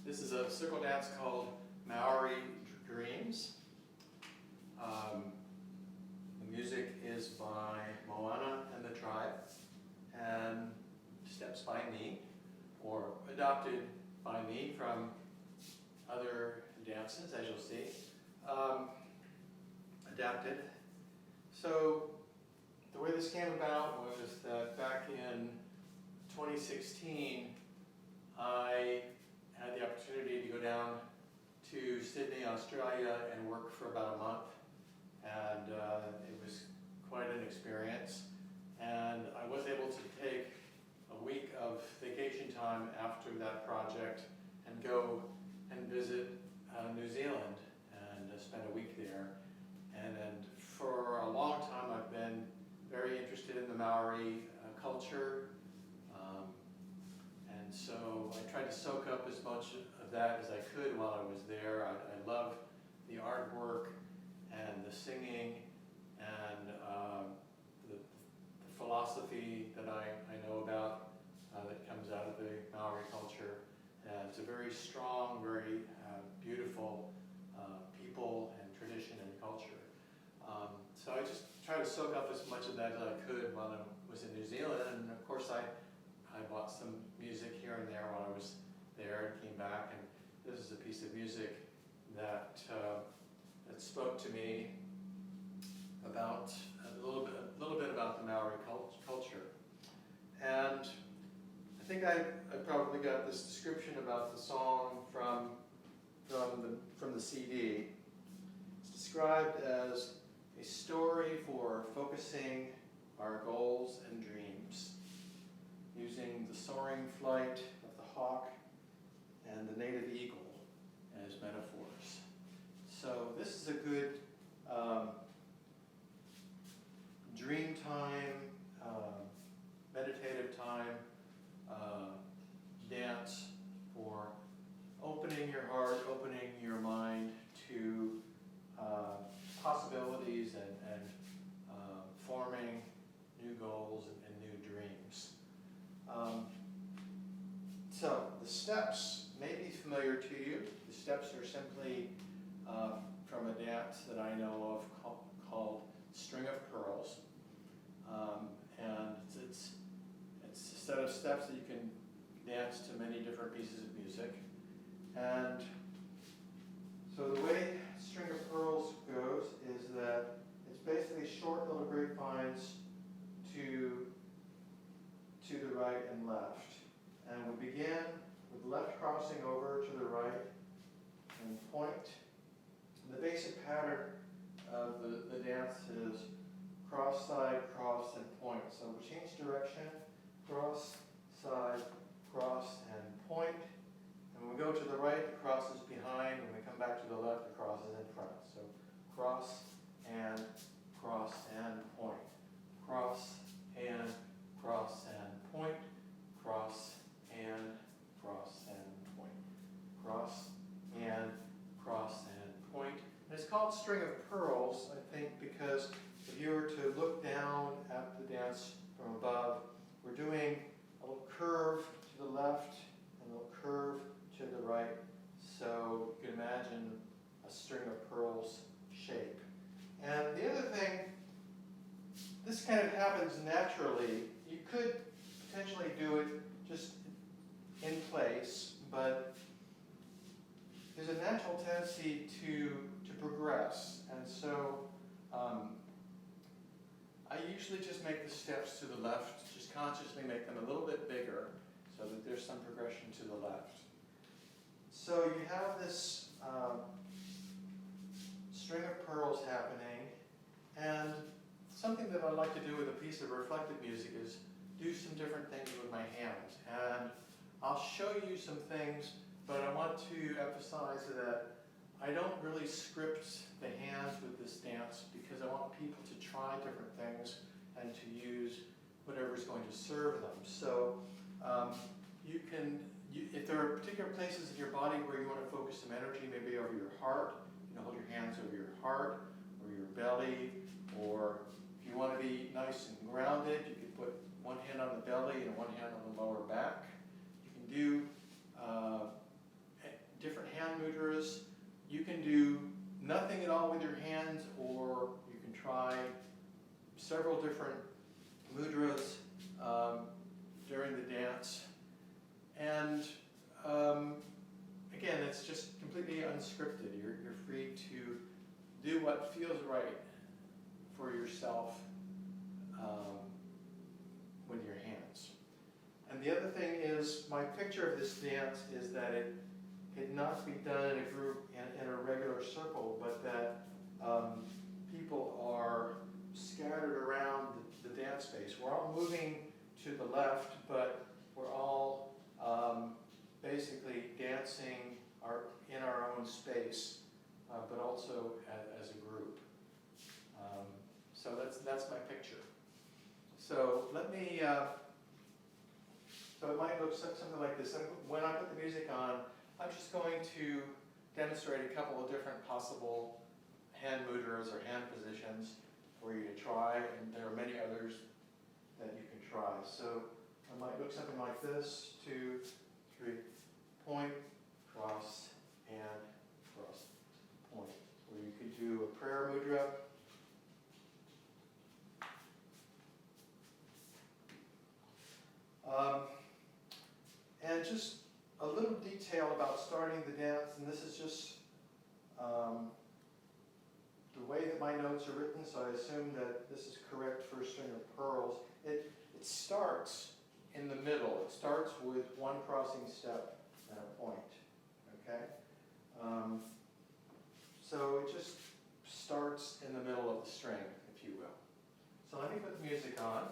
This is a circle dance called Maori Dreams. The music is by Moana and the Tribe, and steps by me, or adopted by me from other dances, as you'll see. Adapted. So the way this came about was that back in 2016, I had the opportunity to go down to Sydney, Australia, and work for about a month. And it was quite an experience. And I was able to take a week of vacation time after that project and go and visit New Zealand and spend a week there. And for a long time I've been very interested in the Maori culture. And so I tried to soak up as much of that as I could while I was there. I love the artwork and the singing and the philosophy that I know about that comes out of the Maori culture. And it's a very strong, very beautiful people and tradition and culture. So I just tried to soak up as much of that as I could while I was in New Zealand. And of course I bought some music here and there while I was there and came back. And this is a piece of music that that spoke to me about a little bit about the Maori culture. And I think I probably got this description about the song from the CD. It's described as a story for focusing our goals and dreams, using the soaring flight of the hawk and the native eagle as metaphors. So this is a good dream time, meditative time, dance for opening your heart, opening your mind to possibilities and forming new goals and new dreams. So the steps may be familiar to you. The steps are simply from a dance that I know of called String of Pearls. And it's a set of steps that you can dance to many different pieces of music. And so the way String of Pearls goes is that it's basically short little grapevines to the right and left. And we begin with left crossing over to the right and point. And the basic pattern of the dance is cross, side, cross, and point. So we change direction, cross, side, cross, and point. And when we go to the right, the cross is behind. When we come back to the left, the cross is in front. So cross and point. Cross and point. Cross and point. Cross and point. And it's called String of Pearls, I think, because if you were to look down at the dance from above, we're doing a little curve to the left and a little curve to the right. So you can imagine a string of pearls shape. And the other thing, this kind of happens naturally. You could potentially do it just in place, but there's a natural tendency to progress. And so I usually just make the steps to the left, just consciously make them a little bit bigger so that there's some progression to the left. So you have this string of pearls happening, and something that I like to do with a piece of reflective music is do some different things with my hands. And I'll show you some things, but I want to emphasize that I don't really script the hands with this dance because I want people to try different things and to use whatever's going to serve them. So if there are particular places in your body where you want to focus some energy, maybe over your heart, you can hold your hands over your heart or your belly, or if you want to be nice and grounded, you can put one hand on the belly and one hand on the lower back. You can do You can do nothing at all with your hands, or you can try several different mudras during the dance. And again, it's just completely unscripted. You're free to do what feels right for yourself with your hands. And the other thing is, my picture of this dance is that it not be done in a group in a regular circle, but that people are scattered around the dance space. We're all moving to the left, but we're all basically dancing in our own space, but also as a group. So that's my picture. So let me, so it might look something like this. When I put the music on, I'm just going to demonstrate a couple of different possible hand mudras or hand positions for you to try, and there are many others that you can try. So it might look something like this: 2, 3, point, cross, and cross, point. Or you could do a prayer mudra. And just a little detail about starting the dance, and this is just the way that my notes are written, so I assume that this is correct for a string of pearls. It starts in the middle. It starts with one crossing step and a point, okay? So it just starts in the middle of the string, if you will. So let me put the music on.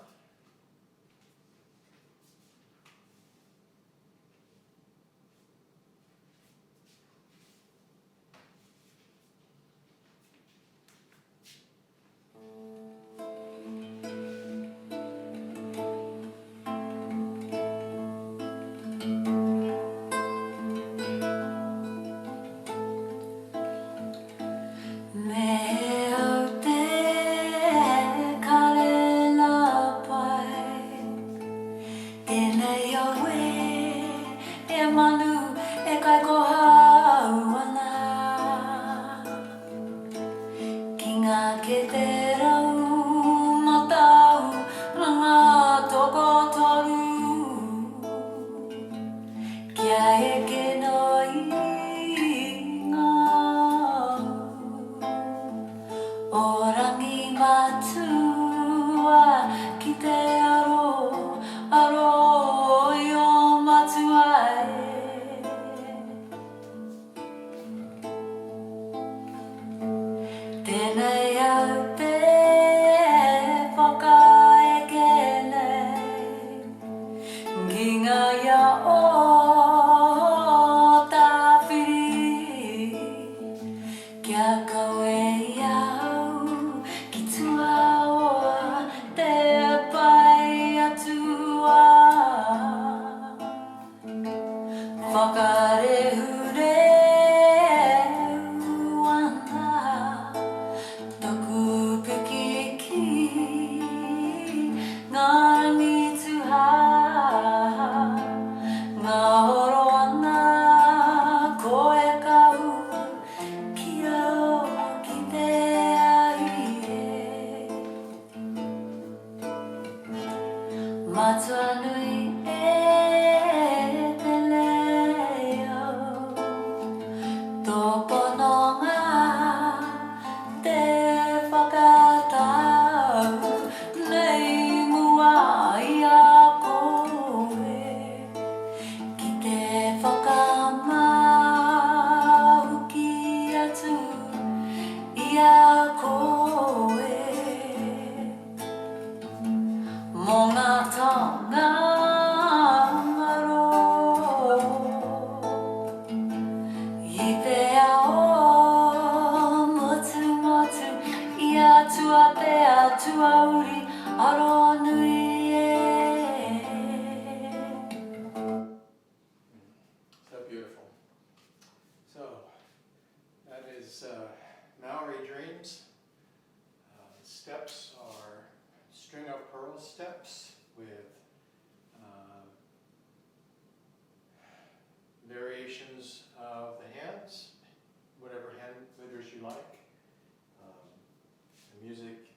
So beautiful. So that is Maori Dreams. Steps are string of pearl steps with variations of the hands, whatever hand transmitters you like. The music